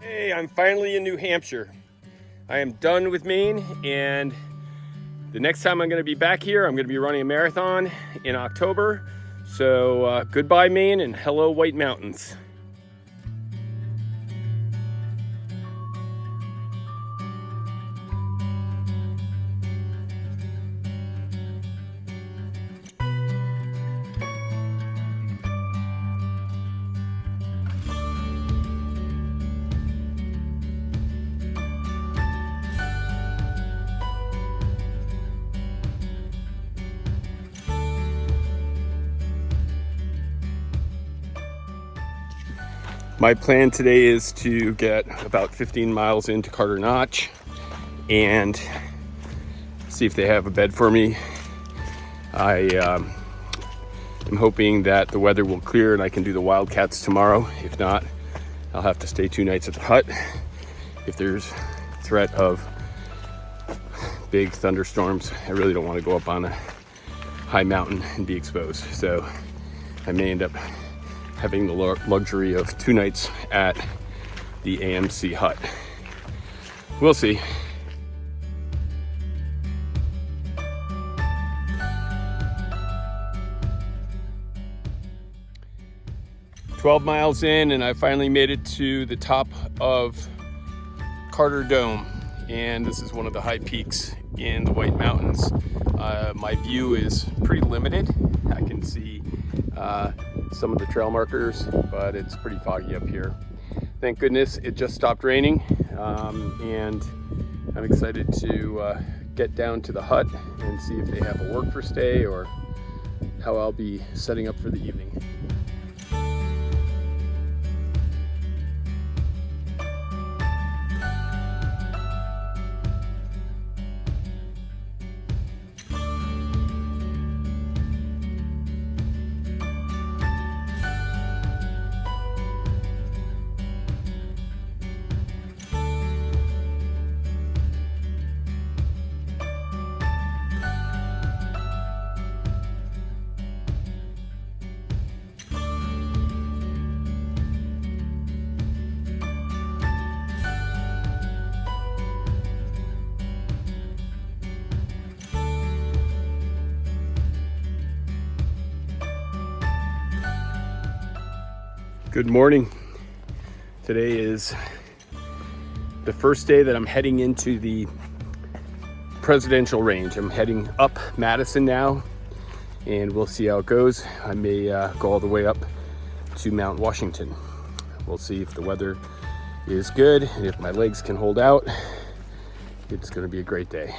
Hey, I'm finally in New Hampshire. I am done with Maine, and the next time I'm going to be back here, I'm going to be running a marathon in October. So goodbye Maine and hello White Mountains. My plan today is to get about 15 miles into Carter Notch and see if they have a bed for me. I am hoping that the weather will clear and I can do the Wildcats tomorrow. If not, I'll have to stay 2 nights at the hut if there's threat of big thunderstorms. I really don't want to go up on a high mountain and be exposed. So I may end up having the luxury of 2 nights at the AMC hut. We'll see. "12 miles in and I finally made it to the top of Carter Dome, and this is one of the high peaks in the White Mountains. My view is pretty limited. I can see some of the trail markers, but it's pretty foggy up here. Thank goodness it just stopped raining, and I'm excited to get down to the hut and see if they have a work for stay or how I'll be setting up for the evening. Good morning. Today is the first day that I'm heading into the presidential range. I'm heading up Madison now, and we'll see how it goes. I may go all the way up to Mount Washington. We'll see if the weather is good and if my legs can hold out. It's going to be a great day.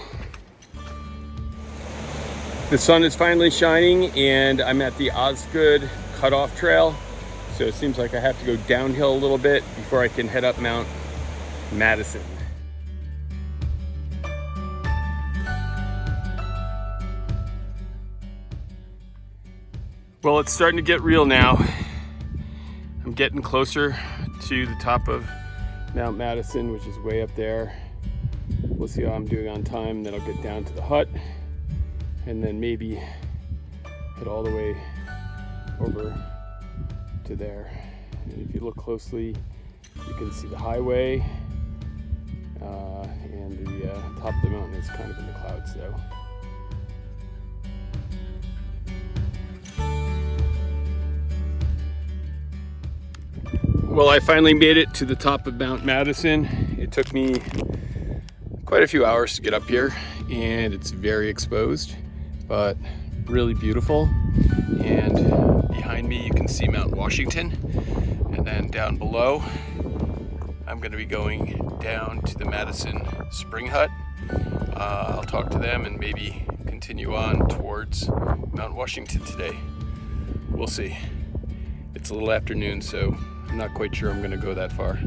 The sun is finally shining, and I'm at the Osgood Cutoff Trail. So it seems like I have to go downhill a little bit before I can head up Mount Madison. Well, it's starting to get real now. I'm getting closer to the top of Mount Madison, which is way up there. We'll see how I'm doing on time, then I'll get down to the hut and then maybe head all the way over to there. And if you look closely, you can see the highway, and the top of the mountain is kind of in the clouds though. Well, I finally made it to the top of Mount Madison. It took me quite a few hours to get up here, and it's very exposed, but really beautiful. And behind me you can see Mount Washington, and then down below I'm going to be going down to the Madison Spring Hut. I'll talk to them and maybe continue on towards Mount Washington today. We'll see. It's a little afternoon, so I'm not quite sure I'm going to go that far.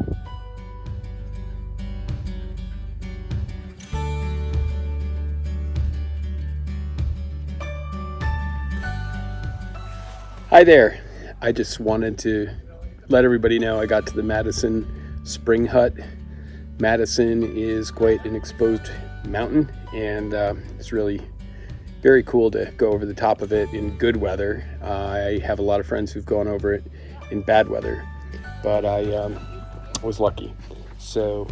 Hi there. I just wanted to let everybody know I got to the Madison Spring Hut. Madison is quite an exposed mountain, and it's really very cool to go over the top of it in good weather. I have a lot of friends who've gone over it in bad weather, but I was lucky. So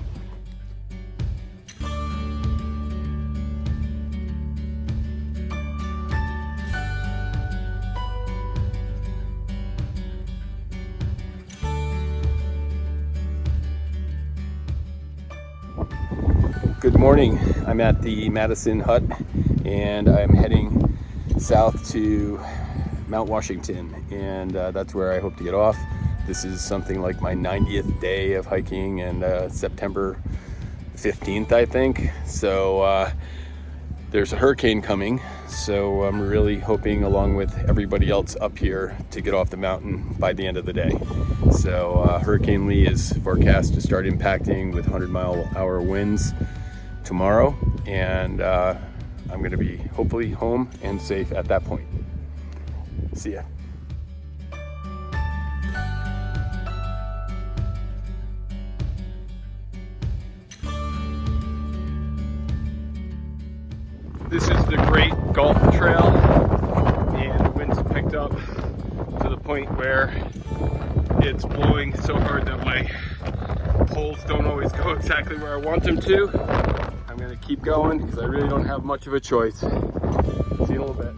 good morning. I'm at the Madison Hut and I'm heading south to Mount Washington, and that's where I hope to get off. This is something like my 90th day of hiking, and September 15th, I think. So there's a hurricane coming, so I'm really hoping, along with everybody else up here, to get off the mountain by the end of the day. So Hurricane Lee is forecast to start impacting with 100-mile-an-hour winds tomorrow, and I'm going to be hopefully home and safe at that point. See ya. This is the Great Gulf Trail, and the winds picked up to the point where it's blowing so hard that my poles don't always go exactly where I want them to. I'm going to keep going because I really don't have much of a choice. See you in a little bit.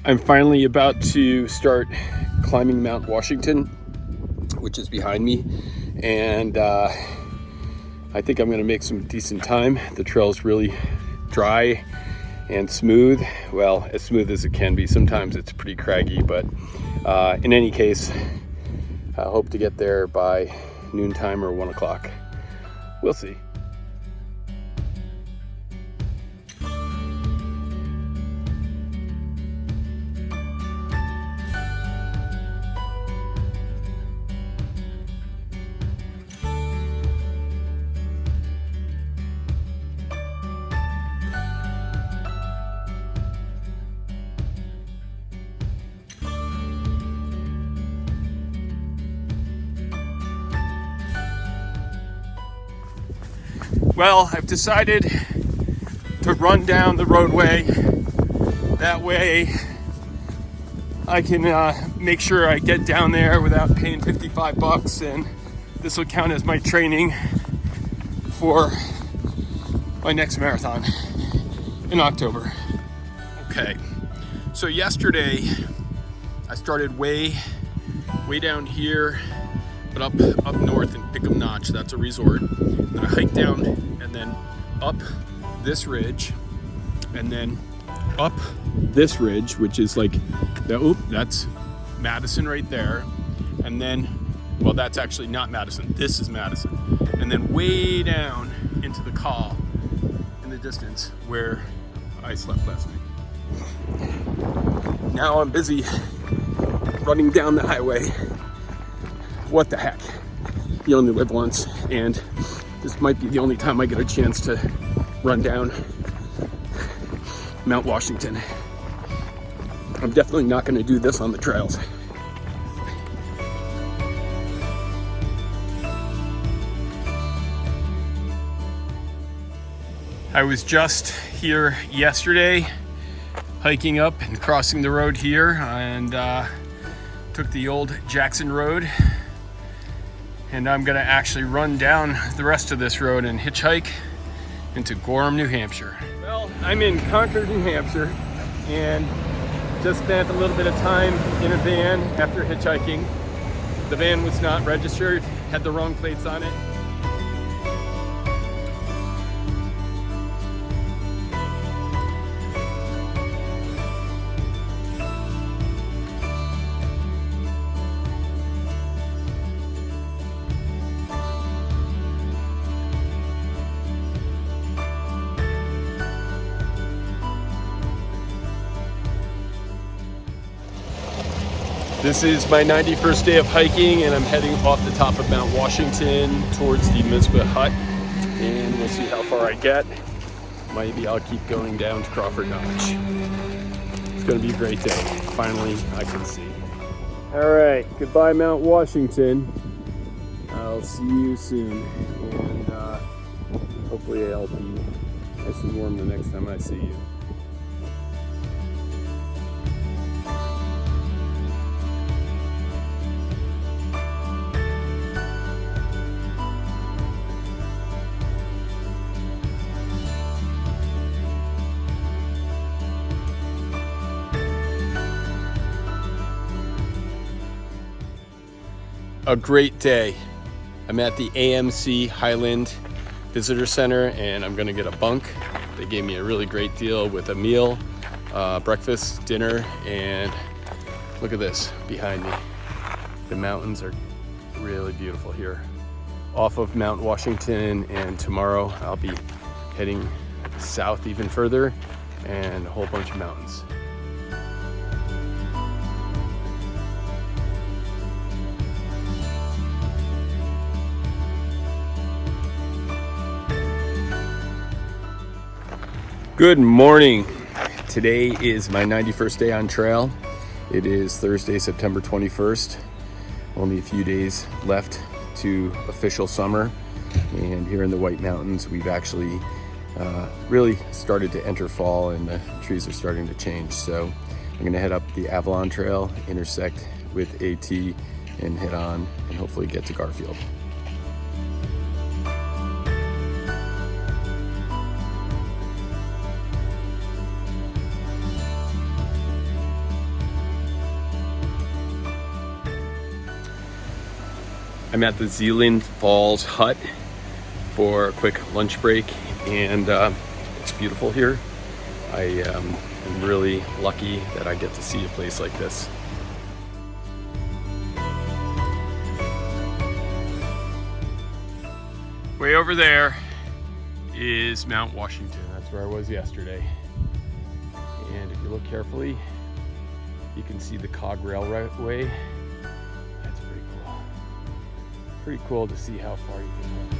I'm finally about to start climbing Mount Washington, which is behind me, and I think I'm going to make some decent time. The trail's really dry and smooth. Well, as smooth as it can be. Sometimes it's pretty craggy, but in any case, I hope to get there by noontime or 1 o'clock. We'll see. Well, I've decided to run down the roadway. That way I can make sure I get down there without paying $55, and this will count as my training for my next marathon in October. Okay, so yesterday I started way down here, but up north in Pickham Notch. That's a resort. And I hiked down and then up this ridge, and then up this ridge, which is like, that's Madison right there. And then, well, that's actually not Madison. This is Madison. And then way down into the call in the distance where I slept last night. Now I'm busy running down the highway. What the heck? You only live once, and this might be the only time I get a chance to run down Mount Washington. I'm definitely not going to do this on the trails. I was just here yesterday, hiking up and crossing the road here, and took the old Jackson Road. And I'm gonna actually run down the rest of this road and hitchhike into Gorham, New Hampshire. Well, I'm in Concord, New Hampshire, and just spent a little bit of time in a van after hitchhiking. The van was not registered, had the wrong plates on it. This is my 91st day of hiking, and I'm heading off the top of Mount Washington towards the Mizpah Hut, and we'll see how far I get. Maybe I'll keep going down to Crawford Notch. It's going to be a great day. Finally, I can see. All right, goodbye Mount Washington. I'll see you soon, and hopefully I'll be nice and warm the next time I see you. A great day. I'm at the AMC Highland Visitor Center and I'm gonna get a bunk. They gave me a really great deal with a meal, breakfast, dinner, and look at this behind me. The mountains are really beautiful here. Off of Mount Washington, and tomorrow I'll be heading south even further and a whole bunch of mountains. Good morning. Today is my 91st day on trail. It is Thursday, September 21st. Only a few days left to official summer. And here in the White Mountains, we've actually really started to enter fall and the trees are starting to change. So I'm gonna head up the Avalon Trail, intersect with AT, and head on and hopefully get to Garfield. I'm at the Zealand Falls Hut for a quick lunch break, and it's beautiful here. I am really lucky that I get to see a place like this. Way over there is Mount Washington. That's where I was yesterday. And if you look carefully, you can see the cog railway. Pretty cool to see how far you can go.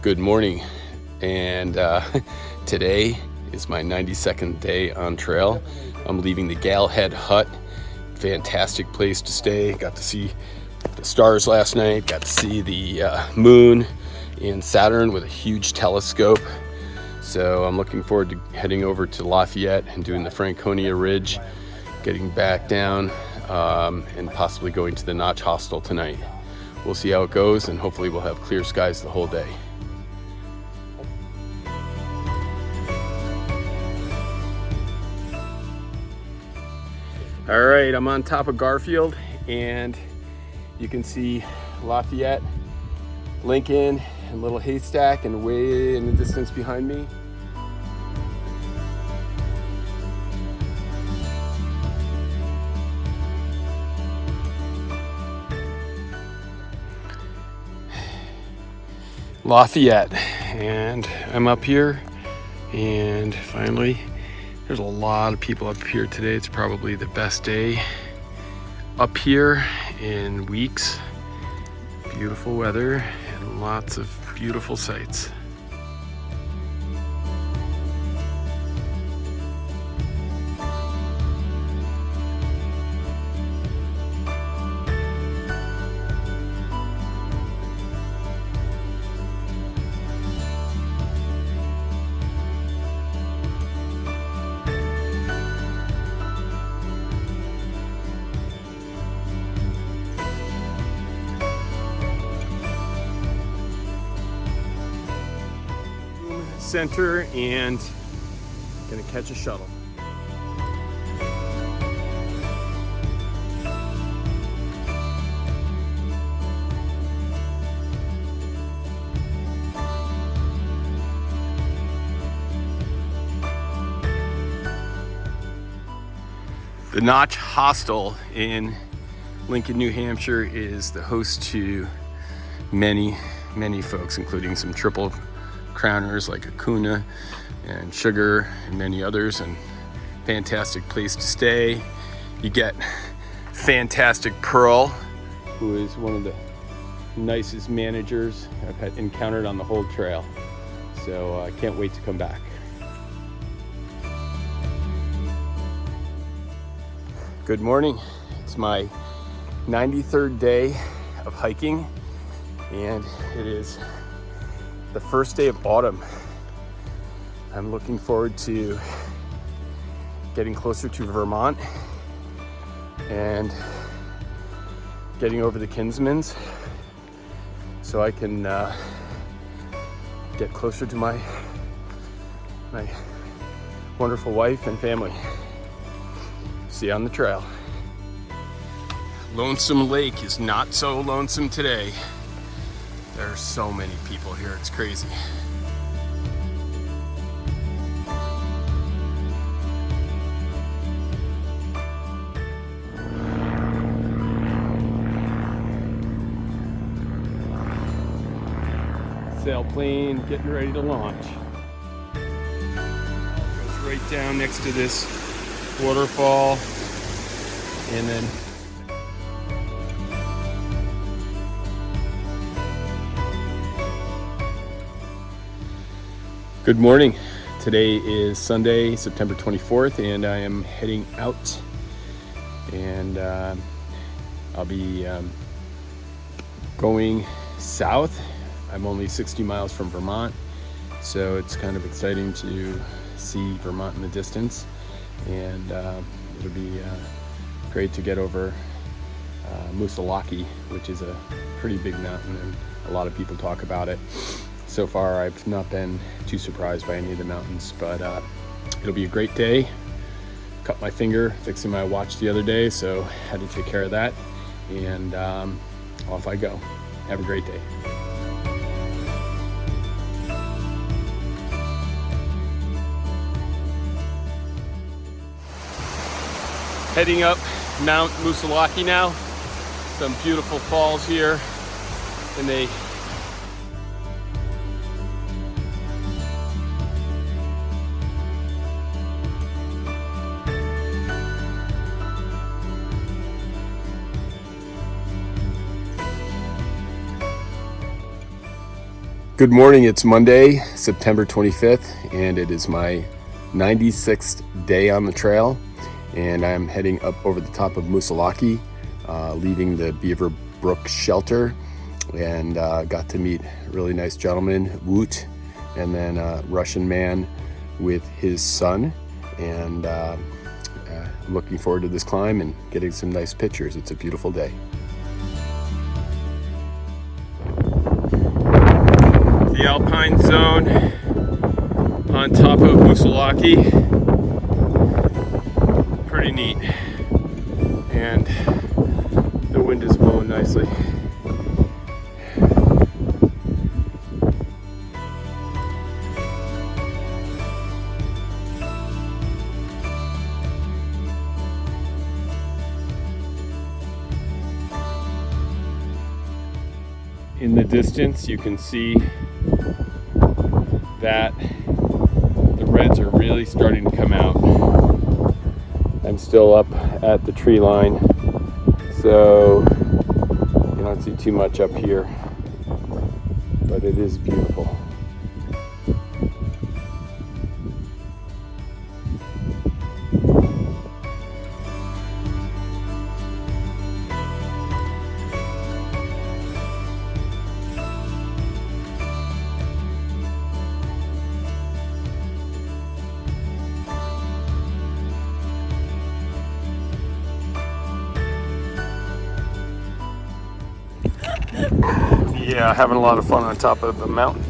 Good morning, and today is my 92nd day on trail. I'm leaving the Galhead Hut. Fantastic place to stay. Got to see the stars last night, got to see the moon and Saturn with a huge telescope. So I'm looking forward to heading over to Lafayette and doing the Franconia Ridge, getting back down, and possibly going to the Notch Hostel tonight. We'll see how it goes, and hopefully we'll have clear skies the whole day. All right, I'm on top of Garfield, and you can see Lafayette, Lincoln, and Little Haystack, and way in the distance behind me. Lafayette, and I'm up here, and finally there's a lot of people up here today. It's probably the best day up here in weeks. Beautiful weather and lots of beautiful sights. Center, and gonna catch a shuttle. The Notch Hostel in Lincoln, New Hampshire is the host to many folks, including some triple crowners like Acuna and Sugar and many others, and fantastic place to stay. You get fantastic Pearl, who is one of the nicest managers I've encountered on the whole trail. So I can't wait to come back. Good morning. It's my 93rd day of hiking, and it is the first day of autumn. I'm looking forward to getting closer to Vermont and getting over the Kinsmans so I can get closer to my wonderful wife and family. See you on the trail. Lonesome Lake is not so lonesome today. There are so many people here, it's crazy. Sailplane getting ready to launch. Goes right down next to this waterfall, and then good morning. Today is Sunday, September 24th, and I am heading out, and I'll be going south. I'm only 60 miles from Vermont, so it's kind of exciting to see Vermont in the distance, and it'll be great to get over Moosilauke, which is a pretty big mountain, and a lot of people talk about it. So far, I've not been too surprised by any of the mountains, but it'll be a great day. Cut my finger fixing my watch the other day, so had to take care of that, and off I go. Have a great day. Heading up Mount Moosilauke now. Some beautiful falls here, and they Good morning, it's Monday, September 25th, and it is my 96th day on the trail, and I'm heading up over the top of Moosilauke, leaving the Beaver Brook shelter, and got to meet a really nice gentleman, Woot, and then a Russian man with his son, and looking forward to this climb and getting some nice pictures. It's a beautiful day. The Alpine Zone on top of Moosilauke, pretty neat, and the wind is blowing nicely. In the distance, you can see that the reds are really starting to come out. I'm still up at the tree line, so you don't see too much up here, but it is beautiful. Yeah, having a lot of fun on top of the mountain.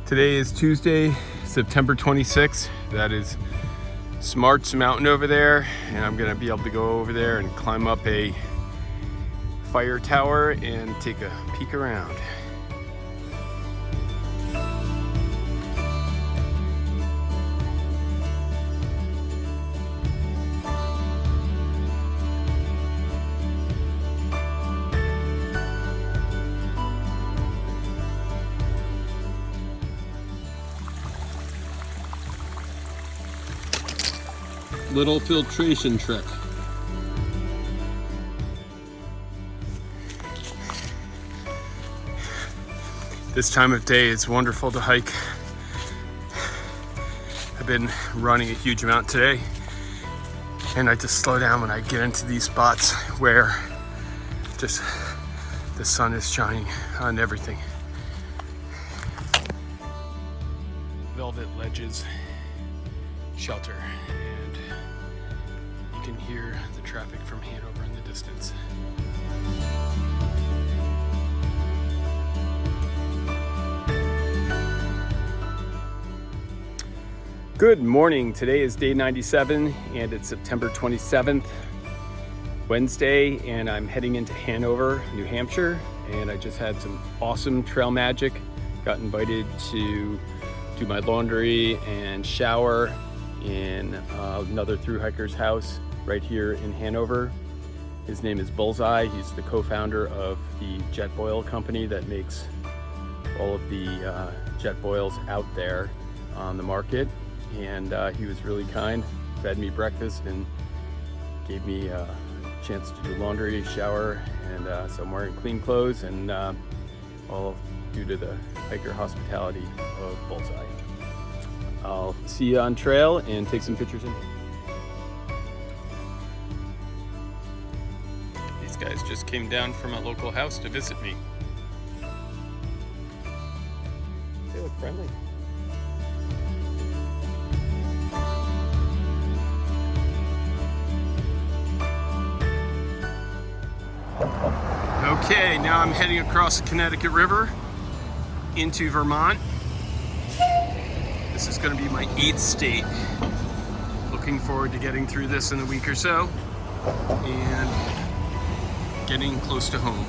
Today is Tuesday, September 26th. That is Smart's mountain over there, and I'm gonna be able to go over there and climb up a fire tower and take a peek around. little filtration trick. This time of day it's wonderful to hike. I've been running a huge amount today, and I just slow down when I get into these spots where just the sun is shining on everything. Velvet Ledges shelter, and you can hear the traffic from Hanover in the distance. Good morning. Today is day 97 and it's September 27th, Wednesday, and I'm heading into Hanover, New Hampshire, and I just had some awesome trail magic. Got invited to do my laundry and shower in another thru hiker's house right here in Hanover. His name is Bullseye. He's the co-founder of the jet boil company that makes all of the jet boils out there on the market. And he was really kind, fed me breakfast and gave me a chance to do laundry, shower, and so I'm wearing clean clothes, and all due to the hiker hospitality of Bullseye. I'll see you on trail and take some pictures in. These guys just came down from a local house to visit me. They look friendly. Okay, now I'm heading across the Connecticut River into Vermont. This is going to be my 8th state. Looking forward to getting through this in a week or so and getting close to home.